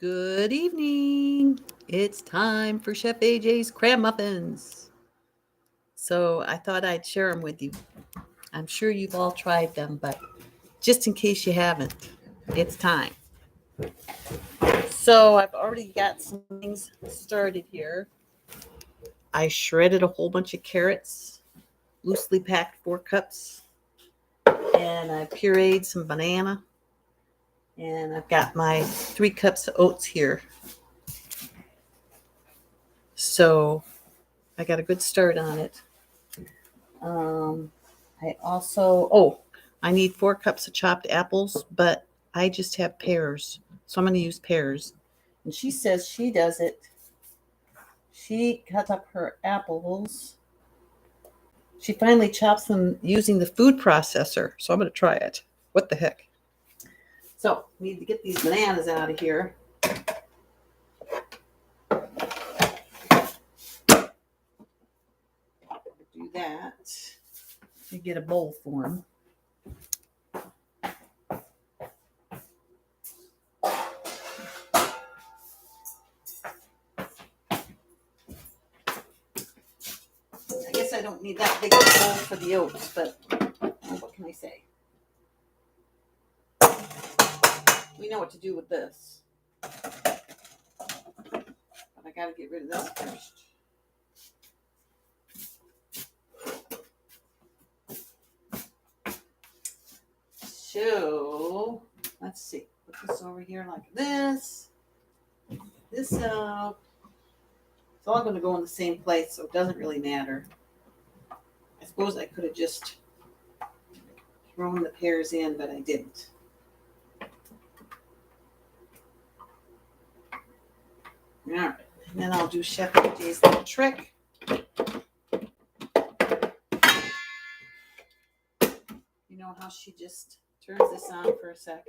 Good evening. It's time for Chef AJ's CRAM Muffins. So I thought I'd share them with you. I'm sure you've all tried them, but just in case you haven't, it's time. So I've already got some things started here. I shredded a whole bunch of carrots, loosely packed 4 cups, and I pureed some banana. And I've got my 3 cups of oats here. So I got a good start on it. Um, I need 4 cups of chopped apples, but I just have pears. So I'm going to use pears. And she says she does it. She cuts up her apples. She finally chops them using the food processor. So I'm going to try it. What the heck? So, need to get these bananas out of here. Do that. Let me get a bowl for them. I guess I don't need that big bowl for the oats, but what can I say? We know what to do with this. But I gotta get rid of this first. So, let's see. Put this over here like this. This out. It's all going to go in the same place, so it doesn't really matter. I suppose I could have just thrown the pears in, but I didn't. All right. And then I'll do Chef AJ's little trick. You know how she just turns this on for a sec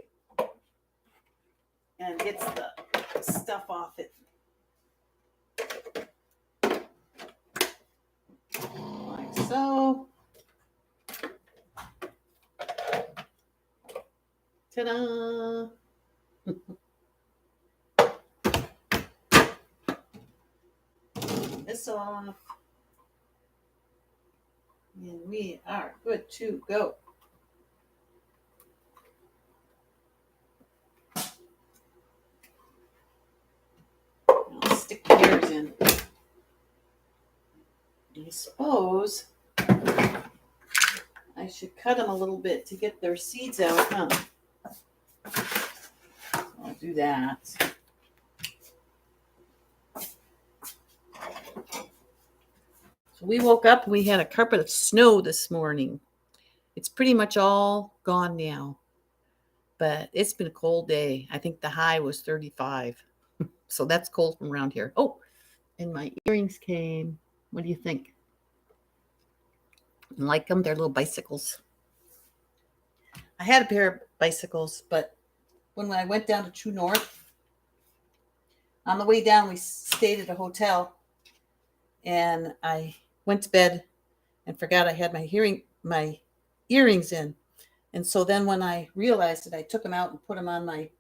and gets the stuff off it. Like so. Ta-da! This off. And we are good to go. I'll stick the pears in. I suppose I should cut them a little bit to get their seeds out, huh? I'll do that. So we woke up and we had a carpet of snow this morning. It's pretty much all gone now, but it's been a cold day. I think the high was 35. So that's cold from around here. Oh, and my earrings came. What do you think? Like them? They're little bicycles. I had a pair of bicycles, but when I went down to True North, on the way down, we stayed at a hotel, and I went to bed and forgot I had my earrings in. And so then when I realized it, I took them out and put them on my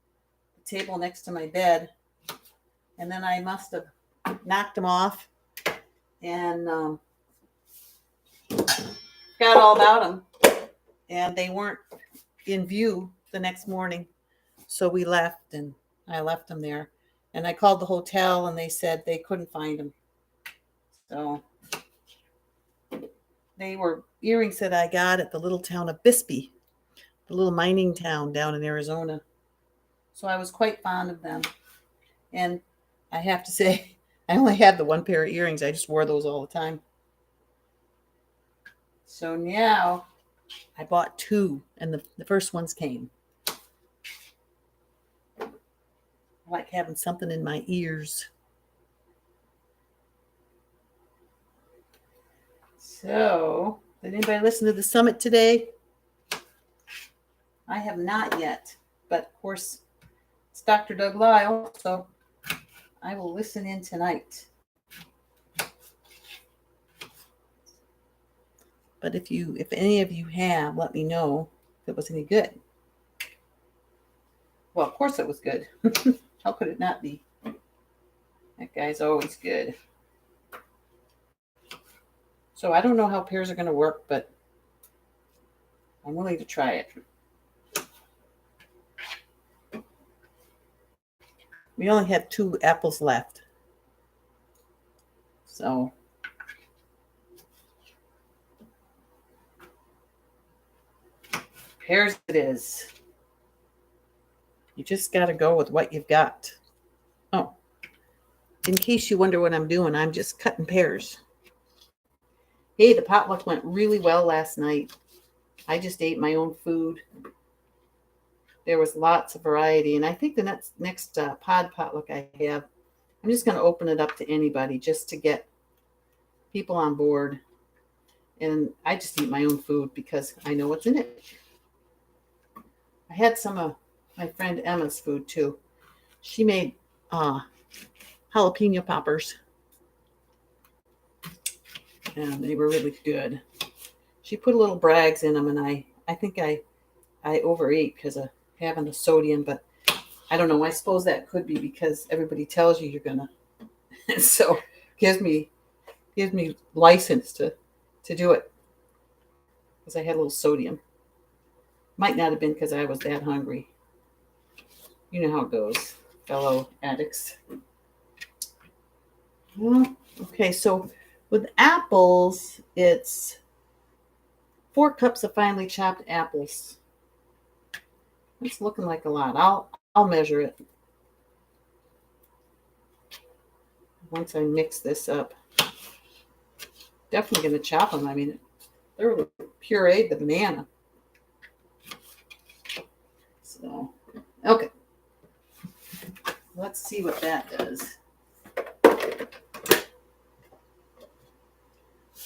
table next to my bed. And then I must have knocked them off and forgot all about them. And they weren't in view the next morning. So we left, and I left them there. And I called the hotel, and they said they couldn't find them. So they were earrings that I got at the little town of Bisbee, the little mining town down in Arizona. So I was quite fond of them. And I have to say, I only had the one pair of earrings. I just wore those all the time. So now I bought 2, and the first ones came. I like having something in my ears. So, did anybody listen to the summit today? I have not yet, but of course, it's Dr. Doug Lyle, so I will listen in tonight. But if any of you have, let me know if it was any good. Well, of course it was good. How could it not be? That guy's always good. So I don't know how pears are going to work, but I'm willing to try it. We only had 2 apples left. So pears it is. You just got to go with what you've got. Oh, in case you wonder what I'm doing, I'm just cutting pears. Hey, the potluck went really well last night. I just ate my own food. There was lots of variety, and I think the next pod potluck I have, I'm just going to open it up to anybody just to get people on board. And I just eat my own food because I know what's in it. I had some of my friend Emma's food too. She made jalapeno poppers, and they were really good. She put a little Bragg's in them, and I think I overate because of having the sodium, but I don't know. I suppose that could be because everybody tells you you're gonna, so gives me license to do it because I had a little sodium. Might not have been because I was that hungry. You know how it goes, fellow addicts. Well, okay, so with apples, it's 4 cups of finely chopped apples. It's looking like a lot. I'll measure it once I mix this up. Definitely going to chop them. I mean, they're pureed the banana. So, okay. Let's see what that does.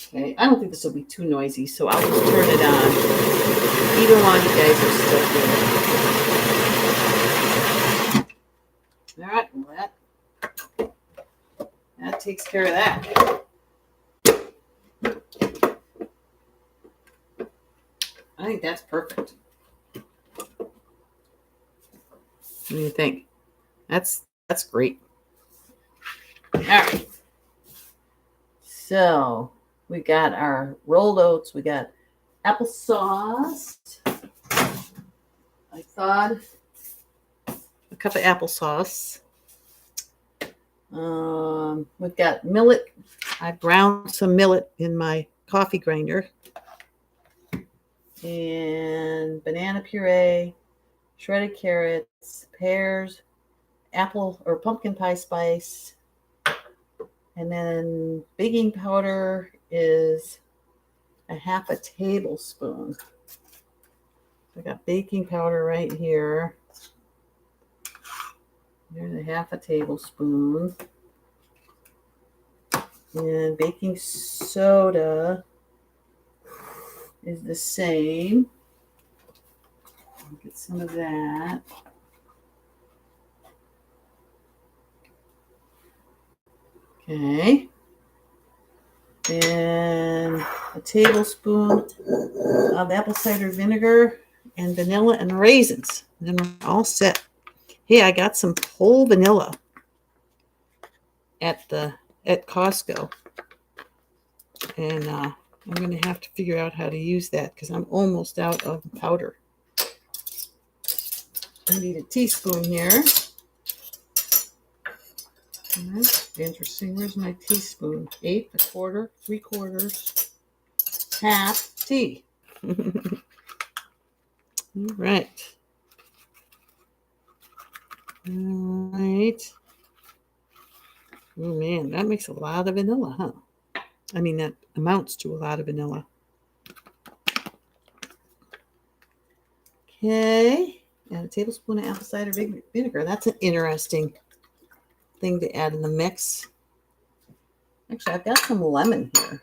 Okay, I don't think this will be too noisy, so I'll just turn it on even while you guys are still here. All right, well, that takes care of that. I think that's perfect. What do you think? That's great. All right. So we got our rolled oats. We got applesauce. I thawed a cup of applesauce. We've got millet. I ground some millet in my coffee grinder. And banana puree, shredded carrots, pears, apple or pumpkin pie spice. And then baking powder is a half a tablespoon. I got baking powder right here. There's a half a tablespoon. And baking soda is the same. I'll get some of that. Okay. And a tablespoon of apple cider vinegar and vanilla and raisins. And then we're all set. Hey, I got some whole vanilla at Costco. And I'm going to have to figure out how to use that because I'm almost out of powder. I need a teaspoon here. That's interesting. Where's my teaspoon? 1/8, 1/4, 3/4, half tea. All right. All right. Oh, man, that makes a lot of vanilla, huh? I mean, that amounts to a lot of vanilla. Okay. And a tablespoon of apple cider vinegar. That's an interesting thing to add in the mix. Actually, I've got some lemon here.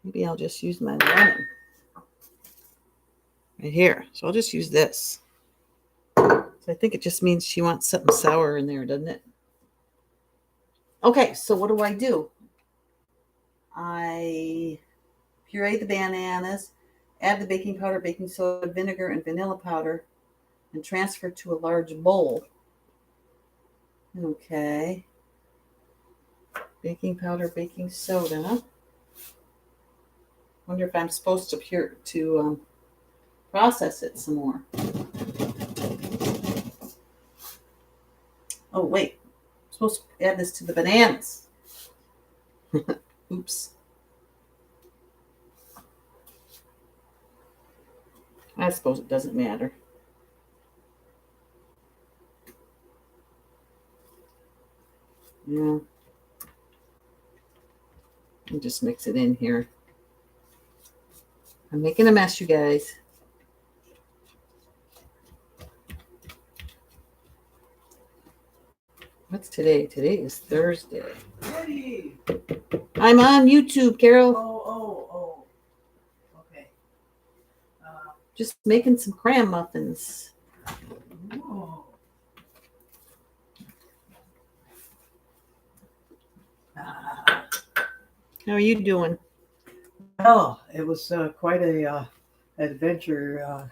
Maybe I'll just use my lemon right here. So I'll just use this. So I think it just means she wants something sour in there, doesn't it? Okay, so what do? I puree the bananas, add the baking powder, baking soda, vinegar, and vanilla powder. and transfer to a large bowl. Okay. Baking powder, baking soda. Wonder if I'm supposed to process it some more. Oh wait, I'm supposed to add this to the bananas. Oops. I suppose it doesn't matter. Yeah. I'll just mix it in here. I'm making a mess, you guys. What's today? Today is Thursday. Hey. I'm on YouTube, Carol. Oh. Okay. Just making some CRAM muffins. Oh. How are you doing? Well, it was quite a adventure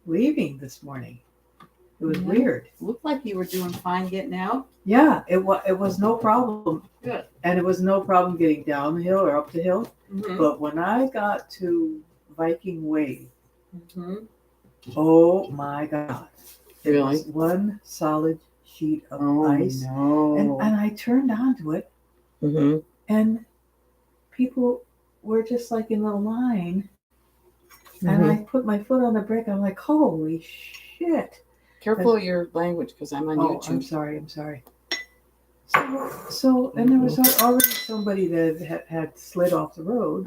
leaving this morning. It was weird. Looked like you were doing fine getting out. Yeah, it was no problem. Good. And it was no problem getting down the hill or up the hill. Mm-hmm. But when I got to Viking Way, Oh my God. It Really? was one solid sheet of ice. No. And I turned onto it, and people were just like in a line. And I put my foot on the brake. I'm like, holy shit. Careful of your language, because I'm on YouTube. I'm sorry. So and there was already somebody that had slid off the road.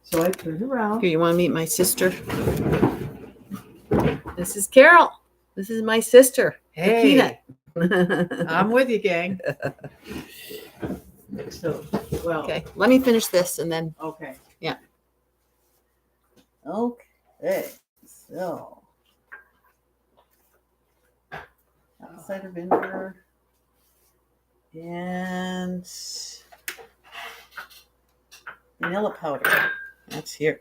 So I turned around. Here, you want to meet my sister? This is Carol. This is my sister. Hey. Peanut. I'm with you, gang. So, well. Okay, let me finish this and then. Okay. Yeah. Okay, so. Apple cider vinegar. And vanilla powder. That's here.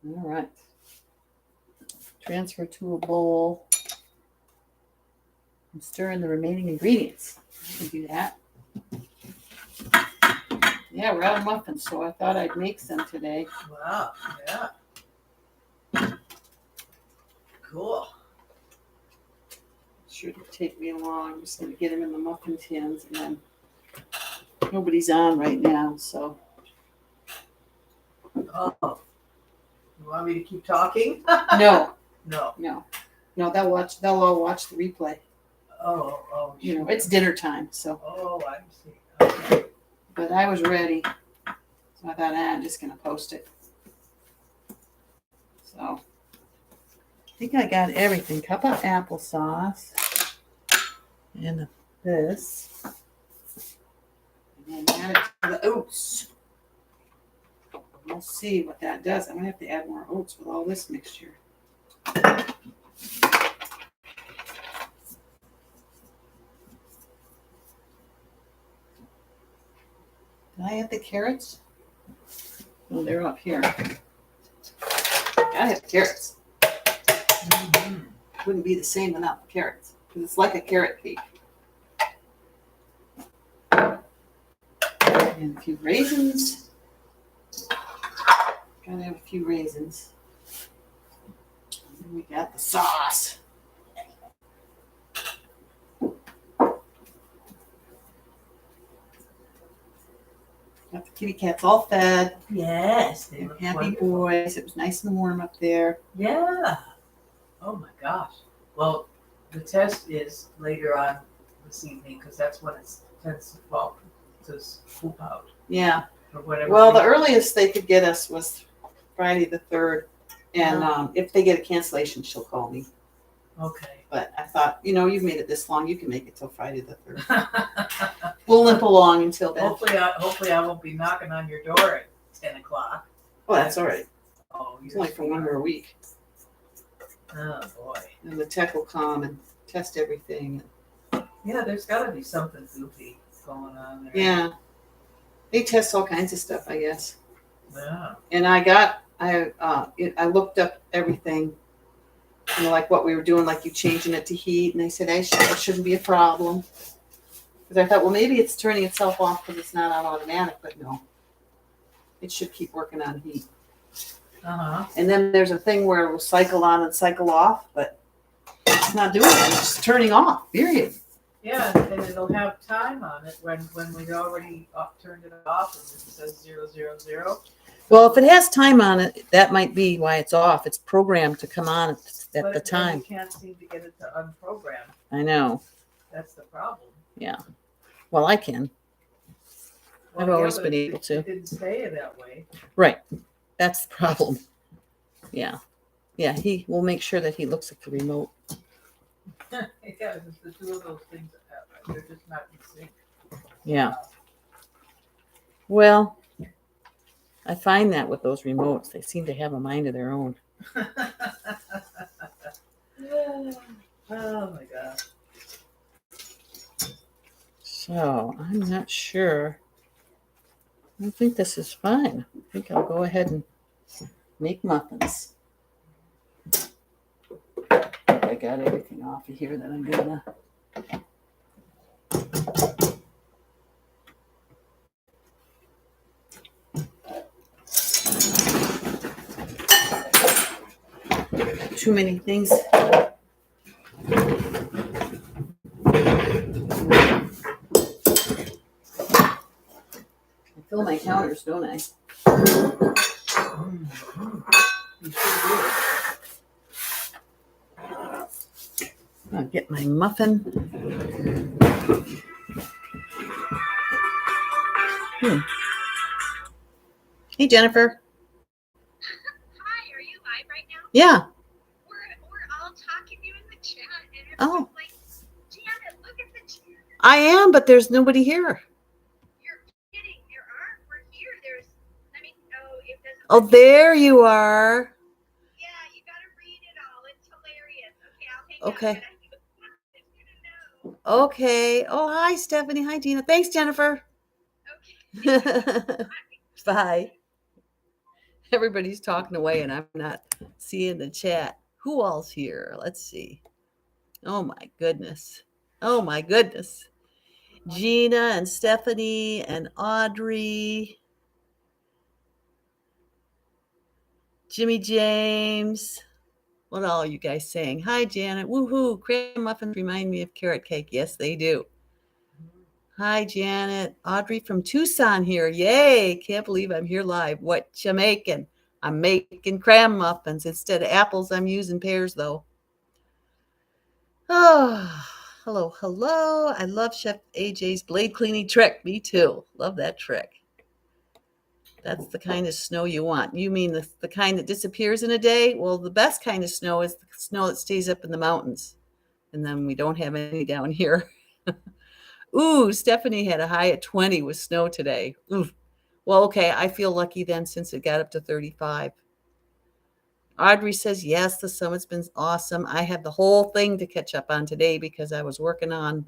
All right. Transfer to a bowl. And stir in the remaining ingredients. I can do that. Yeah, we're out of muffins, so I thought I'd make some today. Wow. Yeah. Cool. Shouldn't take me long. I'm just going to get them in the muffin tins, and then nobody's on right now, so. Oh. You want me to keep talking? No. No. No, they'll all watch the replay. Oh. You know, it's dinner time, so. Oh, I see. Okay. But I was ready, so I thought, I'm just going to post it. So, I think I got everything. Cup of applesauce. And this. And then add it to the oats. We'll see what that does. I'm going to have to add more oats with all this mixture. Did I add the carrots? Oh, they're up here. I have carrots. Wouldn't be the same without the carrots, because it's like a carrot cake. And a few raisins. Gotta have a few raisins. And then we got the sauce. Got the kitty cats all fed. Yes. They They're look happy wonderful. boys. It was nice and warm up there. Yeah. Oh my gosh. Well, the test is later on this evening because that's when it tends to fall to swoop out Yeah. or whatever. Well, the earliest they could get us was Friday the 3rd. And if they get a cancellation, she'll call me. Okay. But I thought, you've made it this long. You can make it till Friday the 3rd. We'll limp along until then. Hopefully I won't be knocking on your door at 10 o'clock. Oh, that's all right. Oh, It's only for 1 more week. Oh boy. And the tech will come and test everything. Yeah, there's got to be something goofy going on there. Yeah. They test all kinds of stuff, I guess. Yeah. And I looked up everything And like what we were doing, like you changing it to heat. And they said, it shouldn't be a problem. Because I thought, well, maybe it's turning itself off because it's not on automatic. But no, it should keep working on heat. And then there's a thing where it will cycle on and cycle off, but it's not doing it. It's just turning off, period. Yeah, and it'll have time on it when we've already turned it off and it says 000. Well, if it has time on it, that might be why it's off. It's programmed to come on at the But time. you can't seem to get it to unprogram. I know. That's the problem. Yeah. Well, I can. I've always been able to. It didn't stay that way. Right. That's the problem. Yeah. Yeah, he will make sure that he looks at the remote. Yeah, it's the two of those things, they're just not in sync. Yeah. Well, I find that with those remotes, they seem to have a mind of their own. Oh my God. So, I'm not sure. I think this is fine. I think I'll go ahead and make muffins. I got everything off of here that I'm gonna. Too many things. I fill my counters, don't I? You sure do. I'll get my muffin. Hey, Jennifer. Hi, are you live right now? Yeah. We're all talking to you in the chat, and Oh. everyone's like, Janet, look at the chat. I am, but there's nobody here. You're kidding. There aren't. We're here. It doesn't. Oh, there you are. Yeah, you got to read it all. It's hilarious. Okay, I'll hang Okay. up. But I'm going to know. Okay. Oh, hi, Stephanie. Hi, Gina. Thanks, Jennifer. Okay. Bye. Everybody's talking away and I'm not seeing the chat. Who all's here? Let's see. Oh my goodness. Oh my goodness. Gina and Stephanie and Audrey. Jimmy James. What all are you guys saying? Hi, Janet. Woohoo. Cram muffins remind me of carrot cake. Yes, they do. Hi, Janet. Audrey from Tucson here. Yay. Can't believe I'm here live. What you making? I'm making cram muffins. Instead of apples, I'm using pears, though. Oh, hello. I love Chef AJ's blade cleaning trick. Me too. Love that trick. That's the kind of snow you want. You mean the kind that disappears in a day? Well, the best kind of snow is the snow that stays up in the mountains. And then we don't have any down here. Ooh, Stephanie had a high at 20 with snow today. Ooh. Well, okay, I feel lucky then since it got up to 35. Audrey says, yes, the summit's been awesome. I have the whole thing to catch up on today because I was working on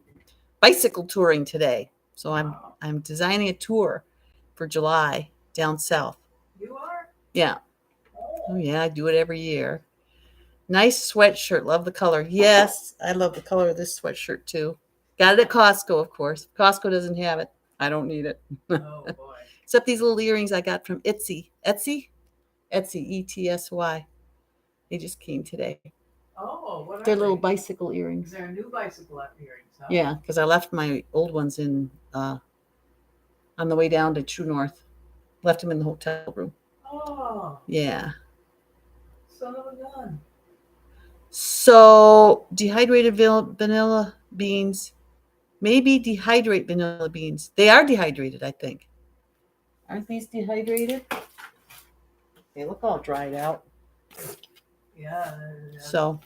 bicycle touring today. So I'm designing a tour for July down south. You are? Yeah. Oh, yeah, I do it every year. Nice sweatshirt. Love the color. Yes, I love the color of this sweatshirt too. Got it at Costco, of course. Costco doesn't have it. I don't need it. Oh, boy. Except these little earrings I got from Etsy. Etsy, ETSY. They just came today. Oh, what are They're they? little bicycle earrings. Is there a new bicycle earrings? Huh? Yeah, because I left my old ones in on the way down to True North. Left them in the hotel room. Oh. Yeah. Son of a gun. So dehydrated vanilla beans. Maybe dehydrate vanilla beans. They are dehydrated, I think. Aren't these dehydrated? They look all dried out. Yeah. So,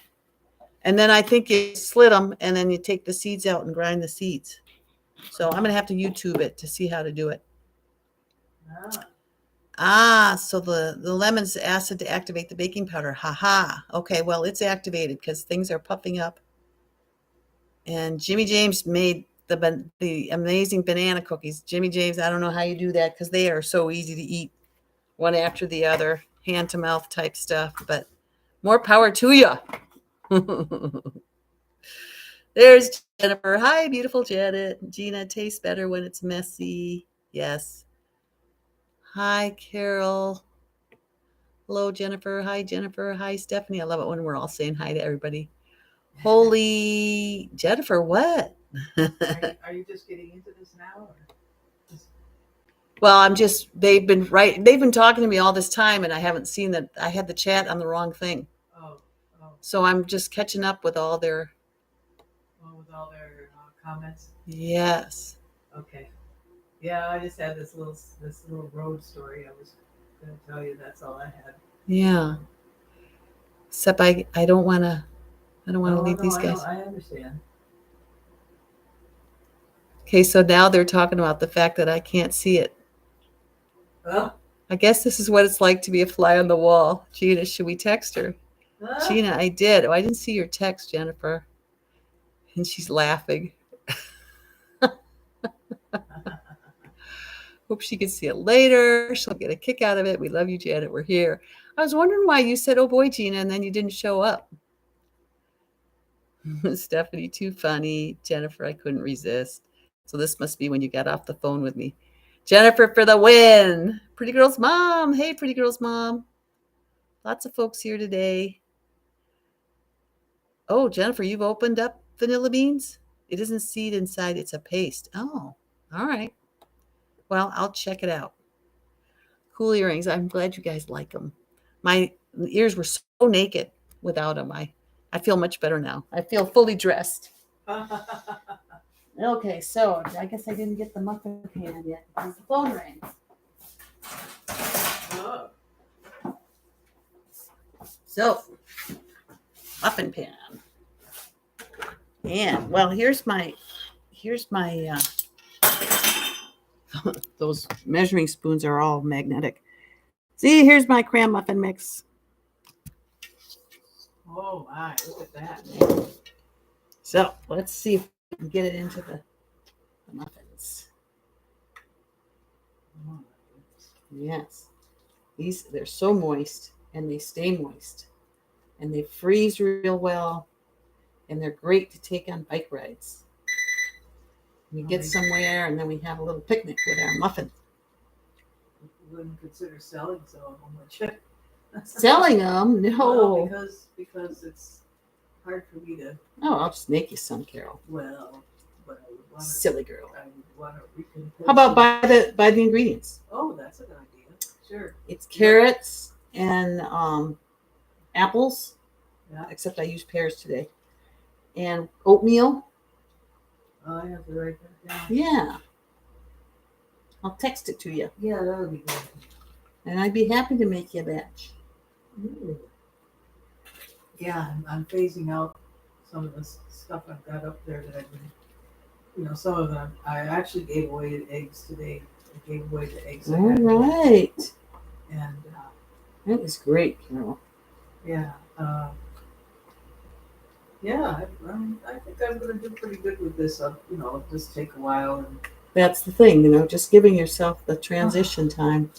and then I think you slit them and then you take the seeds out and grind the seeds. So I'm going to have to YouTube it to see how to do it. So the lemon's acid to activate the baking powder. Ha. Okay, well, it's activated because things are puffing up. And Jimmy James made the amazing banana cookies. Jimmy James, I don't know how you do that because they are so easy to eat one after the other, hand to mouth type stuff. But more power to you. There's Jennifer. Hi, beautiful Janet. Gina, tastes better when it's messy. Yes. Hi, Carol. Hello, Jennifer. Hi, Jennifer. Hi, Stephanie. I love it when we're all saying hi to everybody. Holy Jennifer, what? Are you just getting into this now? Or just... Well, they've been talking to me all this time, and I haven't seen that. I had the chat on the wrong thing. Oh. So I'm just catching up with all their Comments. Yes. Okay. Yeah, I just had this little road story I was going to tell you. That's all I had. Yeah. Except I don't want to leave these guys. I understand. Okay, so now they're talking about the fact that I can't see it. Oh. I guess this is what it's like to be a fly on the wall. Gina, should we text her? Gina, I did. Oh, I didn't see your text, Jennifer. And she's laughing. Hope she can see it later. She'll get a kick out of it. We love you, Janet. We're here. I was wondering why you said, oh boy, Gina, and then you didn't show up. Stephanie, too funny. Jennifer, I couldn't resist. So this must be when you got off the phone with me. Jennifer for the win. Pretty Girl's mom. Hey, Pretty Girl's mom. Lots of folks here today. Oh, Jennifer, you've opened up vanilla beans? It isn't seed inside. It's a paste. Oh, all right. Well, I'll check it out. Cool earrings. I'm glad you guys like them. My ears were so naked without them. I feel much better now. I feel fully dressed. Okay, so I guess I didn't get the muffin pan yet because the phone rang. Oh. So, muffin pan. And well, here's my those measuring spoons are all magnetic. See, here's my CRAM muffin mix. Oh my, look at that. So let's see if we can get it into the muffins. Oh, yes. They're so moist and they stay moist. And they freeze real well. And they're great to take on bike rides. We get somewhere and then we have a little picnic with our muffin. Wouldn't consider selling some of them, would you? Selling them? No. Well, because it's hard for me to. Oh, I'll just make you some, Carol. Well, but I would want to. Silly girl. I would want to recompose. How about buy the ingredients? Oh, that's a good idea. Sure. It's carrots and apples. Yeah. Except I used pears today. And oatmeal. Oh, I have to write that down. Yeah. I'll text it to you. Yeah, that would be good. And I'd be happy to make you a batch. Ooh. Yeah, I'm phasing out some of the stuff I've got up there that I've been, some of them. I actually gave away the eggs today. I gave away the eggs. All right. And that is great, Carol. Yeah. I think I'm going to do pretty good with this. It'll just take a while. And that's the thing, just giving yourself the transition time.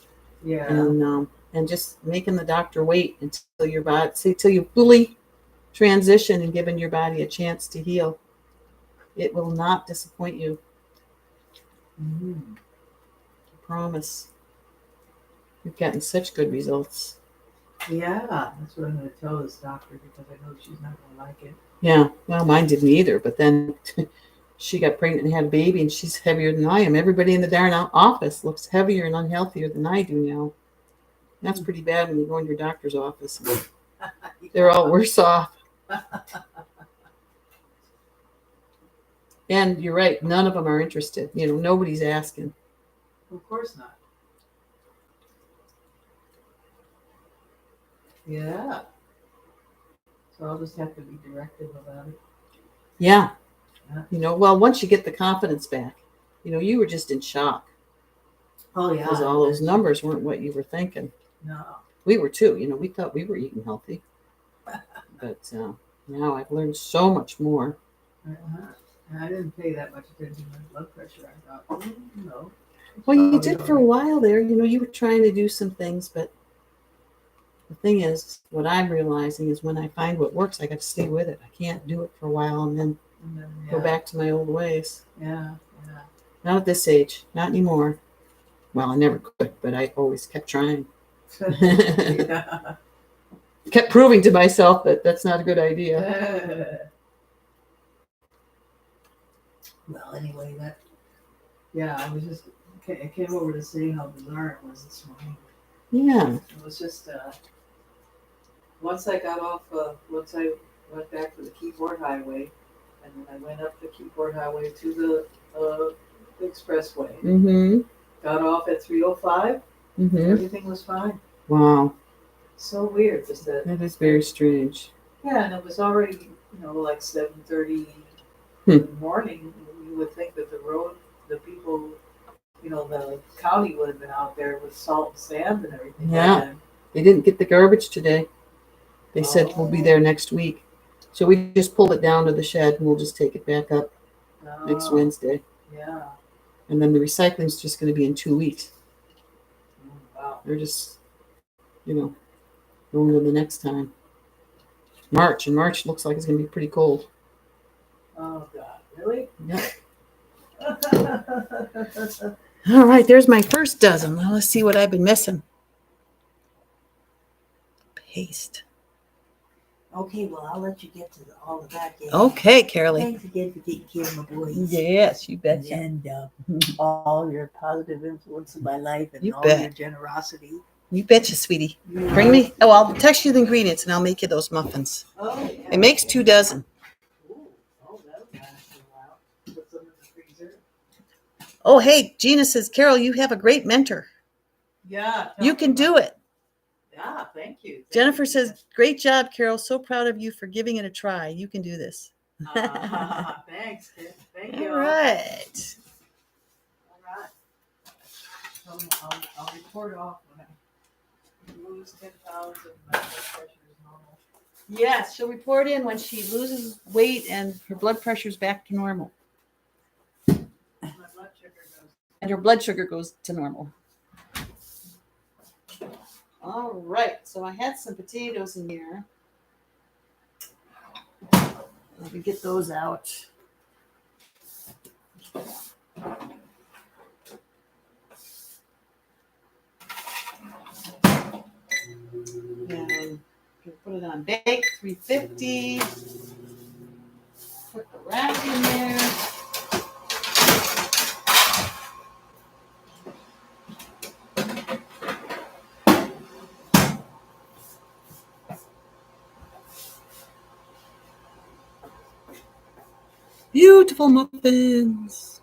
Yeah. And just making the doctor wait until you fully transition and giving your body a chance to heal. It will not disappoint you. Mm-hmm. I promise. You've gotten such good results. Yeah, that's what I'm going to tell this doctor because I know she's not going to like it. Yeah, well, mine didn't either, but then she got pregnant and had a baby, and she's heavier than I am. Everybody in the darn office looks heavier and unhealthier than I do now. That's pretty bad when you go in your doctor's office. They're all worse off. And you're right, none of them are interested. Nobody's asking. Of course not. Yeah. So I'll just have to be directive about it. Yeah. Well, once you get the confidence back, you were just in shock. Oh, yeah. Because all those numbers weren't what you were thinking. No. We were too. We thought we were eating healthy. But now I've learned so much more. Uh-huh. And I didn't pay that much attention to my blood pressure. I thought, Well, you did for a while there. You were trying to do some things, but The thing is, what I'm realizing is when I find what works, I got to stay with it. I can't do it for a while and then And then, go back to my old ways. Yeah, Not at this age, not anymore. Well, I never could, but I always kept trying. yeah. Kept proving to myself that that's not a good idea. Well, anyway, I was just, I came over to say how bizarre it was this morning. Yeah. It was just, once I went back to the Keyboard Highway, and then I went up the Keyboard Highway to the expressway, Mm-hmm. got off at 305, Mm-hmm. everything was fine. Wow. So weird, just that. That is very strange. Yeah, and it was already, like 7:30 Hmm. in the morning. You would think that the people, the county would have been out there with salt and sand and everything. Yeah. They didn't get the garbage today. They said we'll be there next week. So we just pulled it down to the shed and we'll just take it back up next Wednesday. Yeah. And then the recycling's just going to be in 2 weeks. Wow. They're just, going to the next time. March, and March looks like it's going to be pretty cold. Oh God, really? Yeah. All right, there's my first dozen. Now let's see what I've been missing. Paste. Okay, well, I'll let you get to all of that. Yeah. Okay, Carolee. Thanks again for taking care of my boys. Yes, you betcha. And all your positive influence in my life and You all bet. your generosity. You betcha, sweetie. Bring me. Oh, I'll text you the ingredients and I'll make you those muffins. Oh, yeah. It makes 2 dozen. Ooh, that'll last a while. Put some in the freezer. Oh, hey, Gina says, Carol, you have a great mentor. Yeah. You can do it. Yeah, thank you. Jennifer says, great job, Carol. So proud of you for giving it a try. You can do this. Thanks, kid. Thank you. All right. All right. I'll report off when I lose 10 pounds and my blood pressure is normal. Yes, she'll report in when she loses weight and her blood pressure's back to normal. My blood sugar goes. And her blood sugar goes to normal. All right, so I had some potatoes in here. Let me get those out. And put it on bake, 350. Put the rack in there. Beautiful muffins.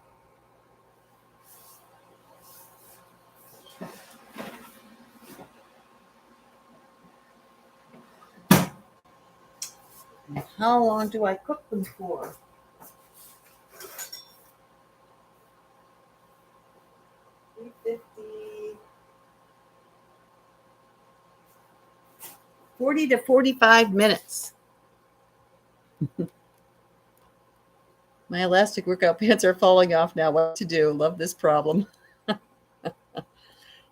How long do I cook them for? $350. 40 to 45 minutes. My elastic workout pants are falling off now. What to do? Love this problem.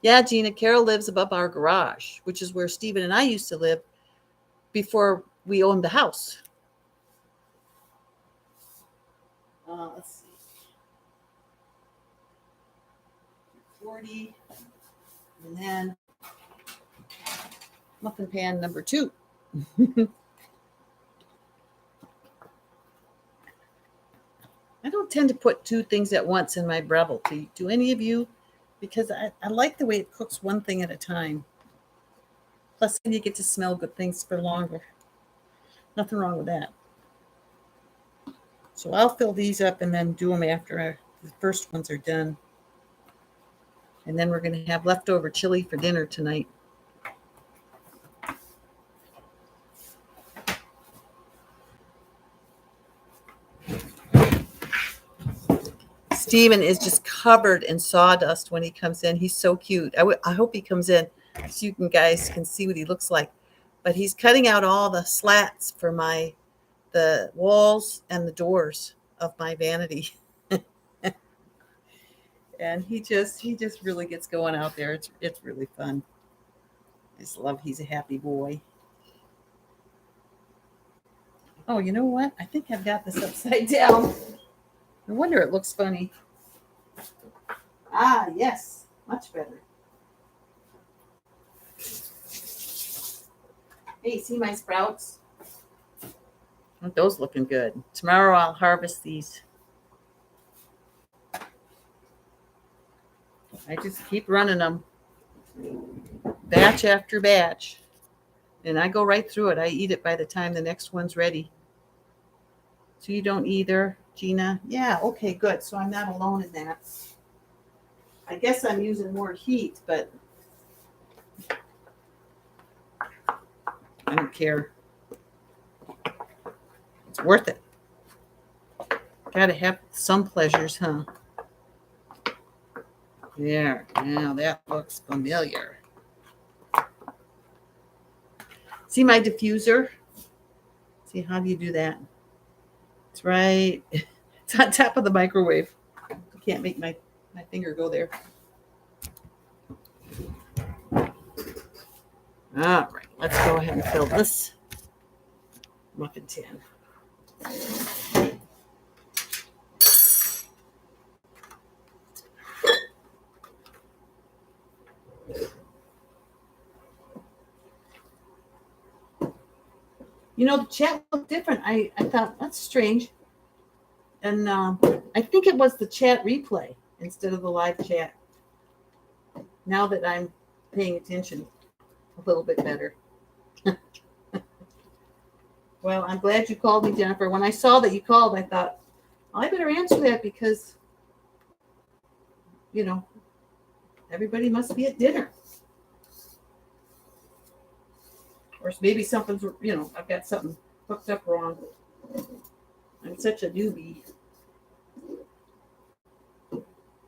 Yeah, Gina, Carol lives above our garage, which is where Stephen and I used to live before we owned the house. Let's see. 40. And then muffin pan number 2. I don't tend to put 2 things at once in my Breville. Do any of you? Because I like the way it cooks one thing at a time. Plus, you get to smell good things for longer. Nothing wrong with that. So I'll fill these up and then do them after the first ones are done. And then we're going to have leftover chili for dinner tonight. Steven is just covered in sawdust when he comes in. He's so cute. I hope he comes in so you guys can see what he looks like. But he's cutting out all the slats for the walls and the doors of my vanity. And he just really gets going out there. It's really fun. I just love he's a happy boy. Oh, you know what? I think I've got this upside down. No wonder it looks funny. Ah, yes. Much better. Hey, see my sprouts? Aren't those looking good? Tomorrow I'll harvest these. I just keep running them. Batch after batch. And I go right through it. I eat it by the time the next one's ready. So you don't either, Gina? Yeah, okay, good. So I'm not alone in that. I guess I'm using more heat, but I don't care. It's worth it. Gotta have some pleasures, huh? There. Now that looks familiar. See my diffuser? See, how do you do that? It's right. It's on top of the microwave. I can't make my finger go there. All right, let's go ahead and fill this muffin tin. You know, the chat looked different. I thought, that's strange. And I think it was the chat replay instead of the live chat. Now that I'm paying attention a little bit better. Well, I'm glad you called me, Jennifer. When I saw that you called, I thought, well, I better answer that because, you know, everybody must be at dinner. Or maybe something's, you know, I've got something hooked up wrong. I'm such a newbie.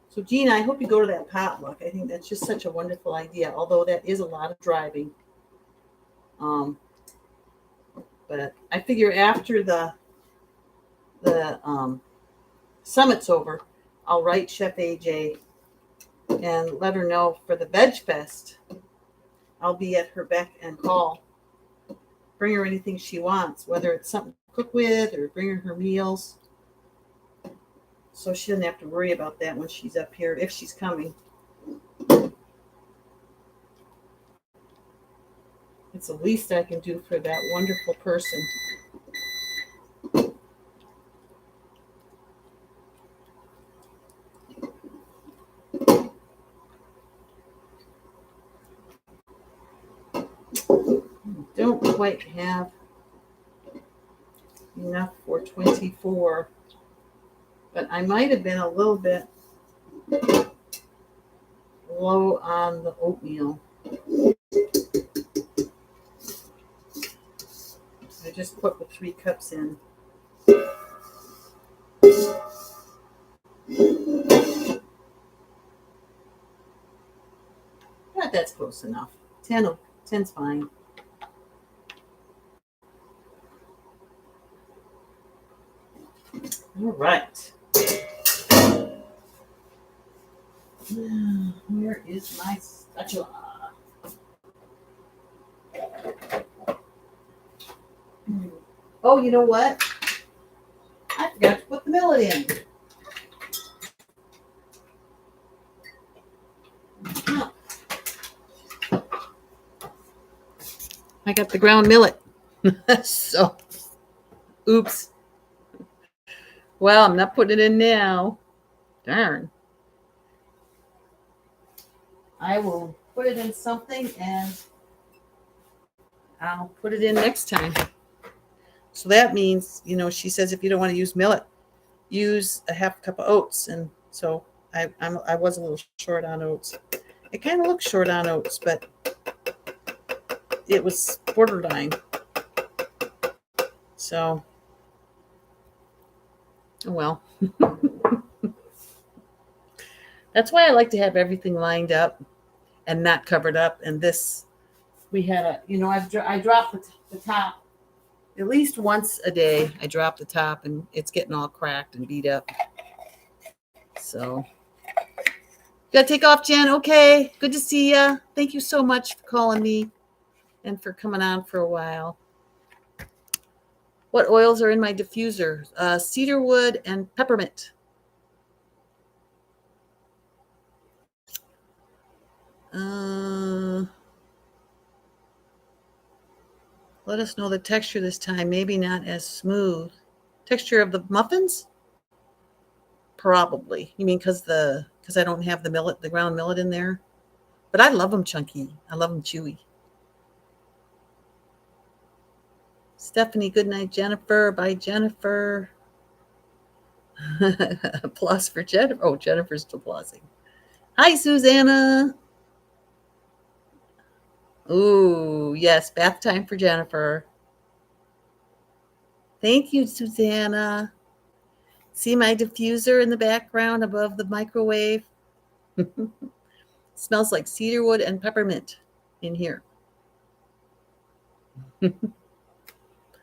So, Gina, I hope you go to that potluck. I think that's just such a wonderful idea, although that is a lot of driving. But I figure after the summit's over, I'll write Chef AJ and let her know for the Veg Fest, I'll be at her beck and call. Bring her anything she wants, whether it's something to cook with or bring her meals. So she doesn't have to worry about that when she's up here, if she's coming. It's the least I can do for that wonderful person. Don't quite have enough for 24, but I might have been a little bit low on the oatmeal. I just put the 3 cups in. But that's close enough. 10's fine. All right. Where is my spatula? Oh, you know what? I forgot to put the millet in. Oh. I got the ground millet. So, oops. Well, I'm not putting it in now. Darn. I will put it in something and I'll put it in next time. So that means, you know, she says if you don't want to use millet, use a half cup of oats. And so I was a little short on oats. It kind of looks short on oats, but it was borderline. So, oh well. That's why I like to have everything lined up and not covered up. And this, we had a, you know, I dropped the top at least once a day. I drop the top and it's getting all cracked and beat up. So, gotta take off, Jen. Okay, good to see ya. Thank you so much for calling me. and for coming on for a while. What oils are in my diffuser? Cedarwood and peppermint. Let us know the texture this time. Maybe not as smooth. Texture of the muffins? Probably. You mean because I don't have the millet, the ground millet in there? But I love them chunky. I love them chewy. Stephanie, good night, Jennifer. Bye, Jennifer. Applause for Jennifer. Oh, Jennifer's applauding. Hi, Susanna. Ooh, yes, bath time for Jennifer. Thank you, Susanna. See my diffuser in the background above the microwave? Smells like cedarwood and peppermint in here.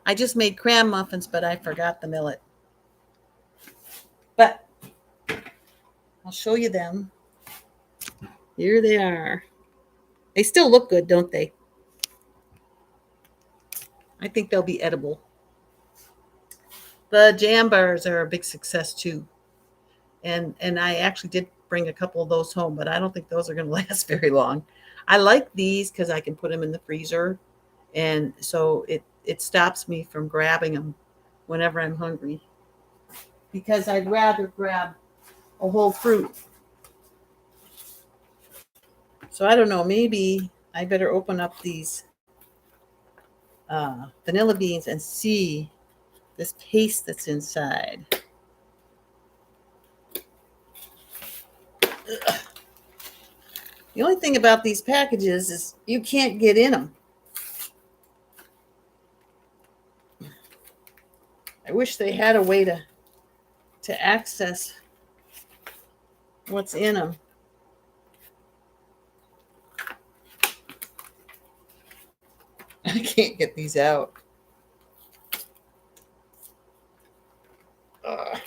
I just made CRAM muffins, but I forgot the millet. But I'll show you them. Here they are. They still look good, don't they? I think they'll be edible. The jam bars are a big success too. And I actually did bring a couple of those home, but I don't think those are going to last very long. I like these because I can put them in the freezer. And so it stops me from grabbing them whenever I'm hungry. Because I'd rather grab a whole fruit. So I don't know, maybe I better open up these vanilla beans and see this paste that's inside. Ugh. The only thing about these packages is you can't get in them. I wish they had a way to access what's in them. I can't get these out. Ugh.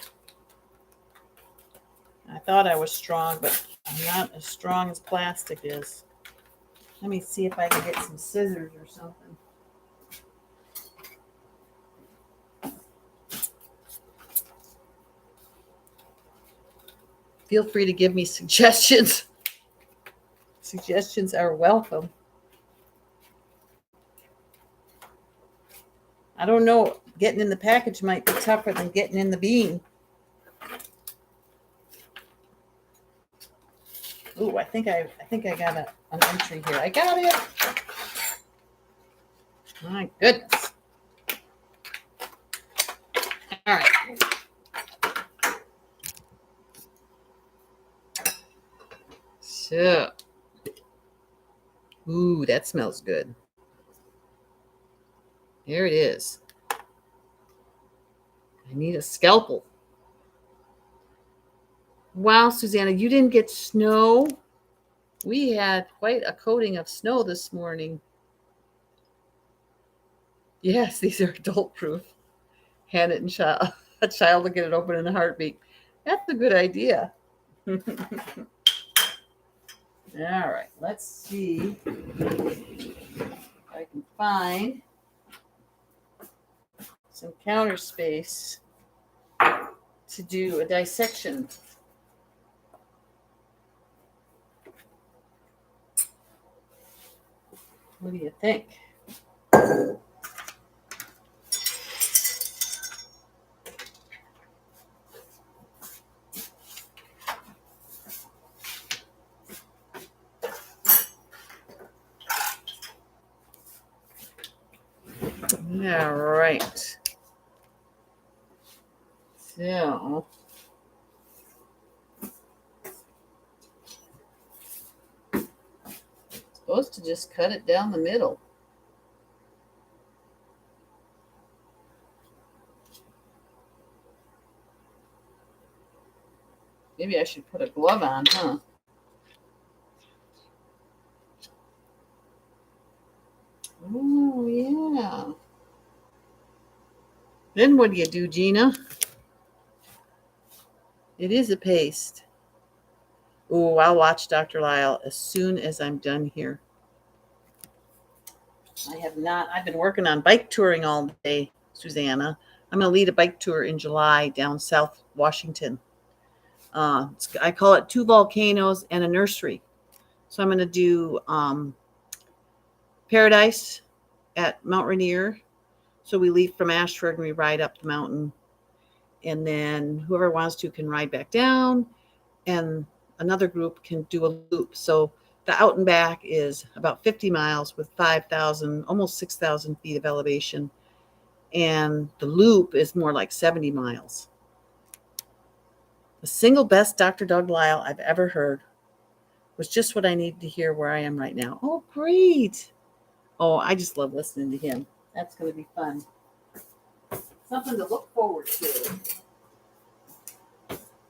I thought I was strong, but I'm not as strong as plastic is. Let me see if I can get some scissors or something. Feel free to give me suggestions. Suggestions are welcome. I don't know. Getting in the package might be tougher than getting in the bean. Ooh, I think I got an entry here. I got it. My goodness. All right. So, ooh, that smells good. There it is. I need a scalpel. Wow, Susanna, you didn't get snow? We had quite a coating of snow this morning. Yes, these are adult proof. Hand it and a child will get it open in a heartbeat. That's a good idea. All right, let's see if I can find some counter space to do a dissection. What do you think? All right. So, supposed to just cut it down the middle. Maybe I should put a glove on, huh? Oh, yeah. Then what do you do, Gina? It is a paste. Oh, I'll watch Dr. Lyle as soon as I'm done here. I have not. I've been working on bike touring all day, Susanna. I'm going to lead a bike tour in July down South Washington. I call it 2 volcanoes and a nursery. So I'm going to do Paradise at Mount Rainier. So we leave from Ashford and we ride up the mountain. And then whoever wants to can ride back down. And another group can do a loop. So the out and back is about 50 miles with 5,000, almost 6,000 feet of elevation. And the loop is more like 70 miles. The single best Dr. Doug Lyle I've ever heard was just what I needed to hear where I am right now. Oh, great. Oh, I just love listening to him. That's going to be fun. Something to look forward to.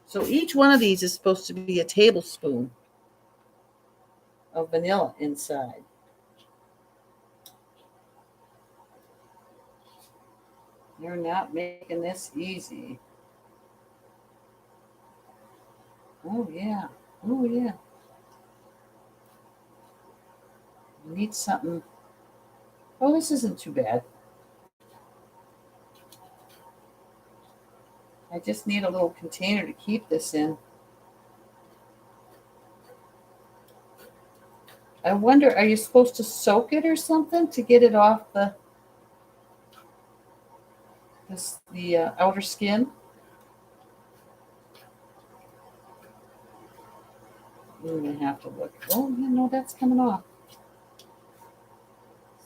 So each one of these is supposed to be a tablespoon of vanilla inside. You're not making this easy. Oh, yeah. Oh, yeah. You need something. Oh, this isn't too bad. I just need a little container to keep this in. I wonder, are you supposed to soak it or something to get it off the outer skin? We're going to have to look. Oh, yeah, no, that's coming off.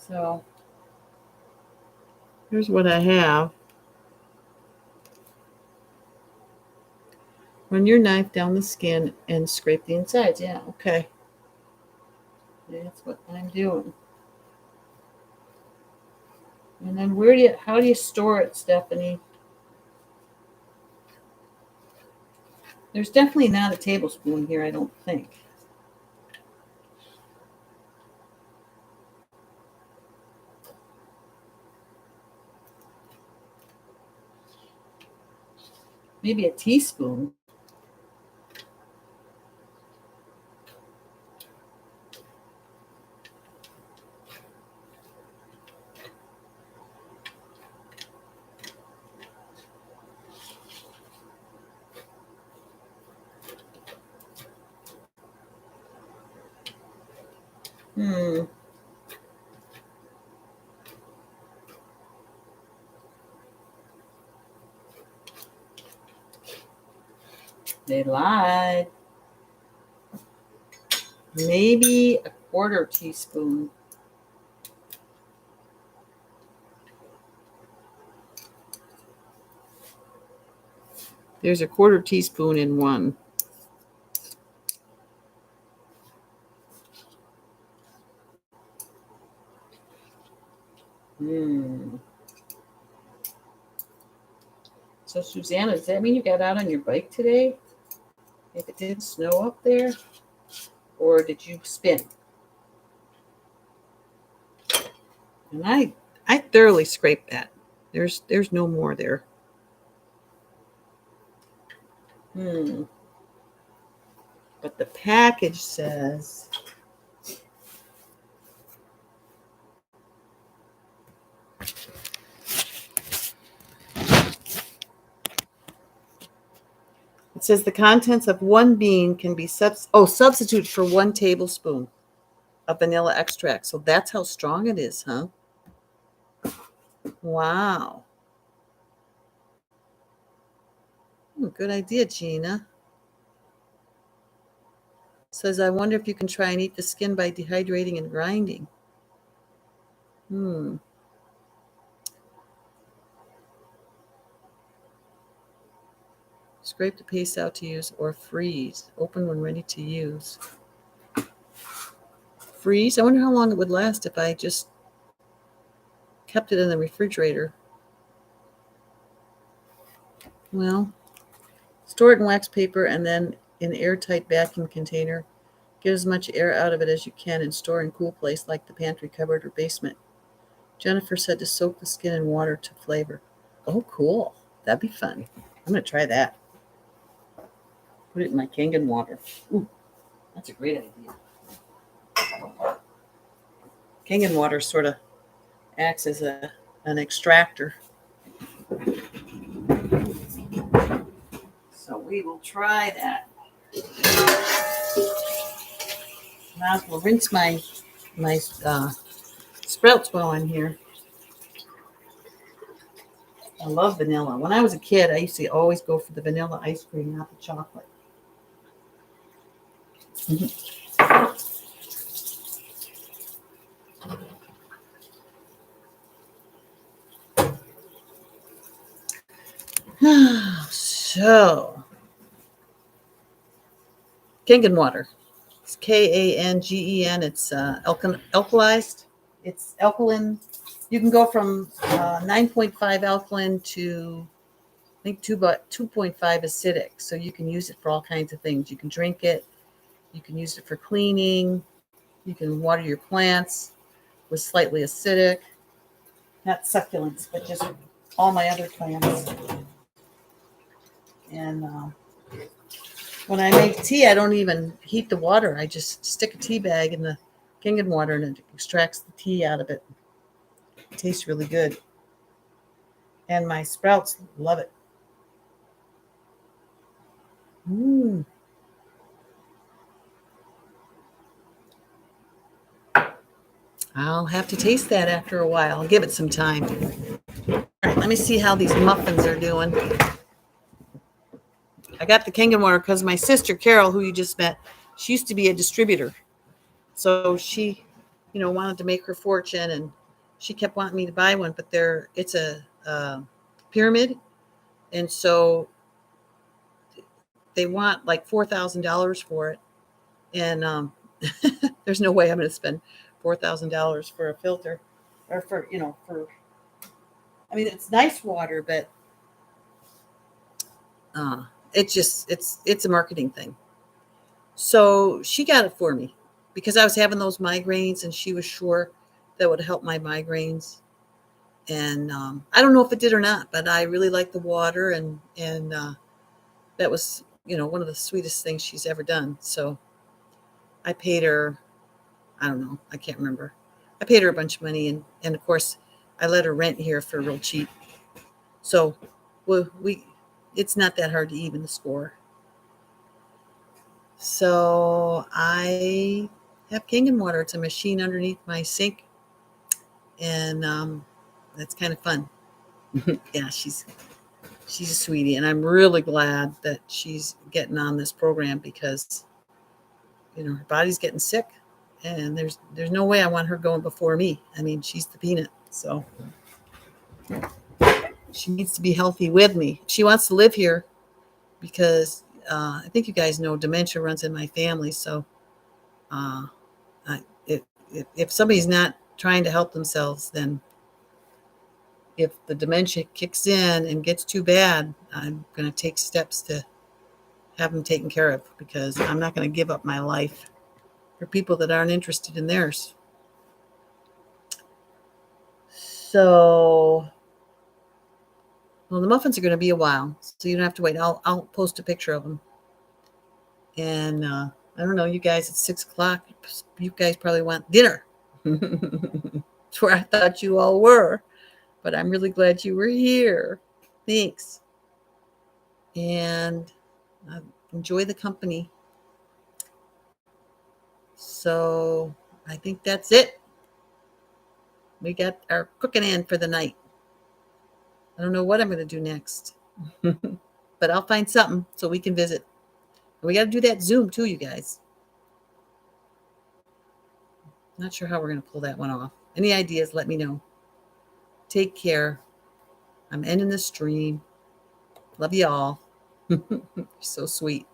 So here's what I have. Run your knife down the skin and scrape the insides. Yeah, okay. That's what I'm doing. And then how do you store it, Stephanie? There's definitely not a tablespoon here, I don't think. Maybe a teaspoon. They lied. Maybe a quarter teaspoon. There's a quarter teaspoon in one. So, Susanna, does that mean you got out on your bike today? If it didn't snow up there? Or did you spin? And I thoroughly scraped that. There's no more there. But the package says it says the contents of one bean can be substituted for 1 tablespoon of vanilla extract. So that's how strong it is, huh? Wow. Good idea, Gina. Says, I wonder if you can try and eat the skin by dehydrating and grinding. Scrape the paste out to use or freeze. Open when ready to use. Freeze? I wonder how long it would last if I just kept it in the refrigerator. Well, store it in wax paper and then in an airtight vacuum container. Get as much air out of it as you can and store in a cool place like the pantry cupboard or basement. Jennifer said to soak the skin in water to flavor. Oh, cool. That'd be fun. I'm going to try that. Put it in my Kangen water. Ooh, that's a great idea. Kangen water is sort of Acts as an extractor. So we will try that. Might as well rinse my sprouts while I'm here. I love vanilla. When I was a kid, I used to always go for the vanilla ice cream, not the chocolate. So, Kangen water. It's Kangen. It's alkalized. It's alkaline. You can go from 9.5 alkaline to I think 2.5 acidic. So you can use it for all kinds of things. You can drink it. You can use it for cleaning. You can water your plants with slightly acidic. Not succulents, but just all my other plants. And when I make tea, I don't even heat the water. I just stick a tea bag in the Kangen water and it extracts the tea out of it. It tastes really good. And my sprouts love it. Mm. I'll have to taste that after a while. I'll give it some time. All right, let me see how these muffins are doing. I got the Kangen water because my sister Carol, who you just met, she used to be a distributor. So she, wanted to make her fortune, and she kept wanting me to buy one. But it's a pyramid, and so they want like $4,000 for it, and there's no way I'm going to spend $4,000 for a filter, or for. I mean, it's nice water, but it's a marketing thing. So she got it for me because I was having those migraines, and she was sure that would help my migraines. And I don't know if it did or not, but I really like the water, and that was one of the sweetest things she's ever done. So I paid her, I don't know, I can't remember. I paid her a bunch of money, and of course I let her rent here for real cheap. So it's not that hard to even the score. So I have Kangen water. It's a machine underneath my sink, and that's kind of fun. Yeah, she's a sweetie, and I'm really glad that she's getting on this program because her body's getting sick, and there's no way I want her going before me. I mean, she's the peanut, so she needs to be healthy with me. She wants to live here because I think you guys know dementia runs in my family. So if somebody's not trying to help themselves, then if the dementia kicks in and gets too bad, I'm going to take steps to have them taken care of, because I'm not going to give up my life for people that aren't interested in theirs. So, well, the muffins are going to be a while, so you don't have to wait. I'll post a picture of them. And I don't know, you guys, it's 6:00. You guys probably want dinner. That's where I thought you all were. But I'm really glad you were here. Thanks. And enjoy the company. So I think that's it. We got our cooking in for the night. I don't know what I'm going to do next. But I'll find something so we can visit. And we got to do that Zoom too, you guys. Not sure how we're going to pull that one off. Any ideas, let me know. Take care. I'm ending the stream. Love you all. You're so sweet.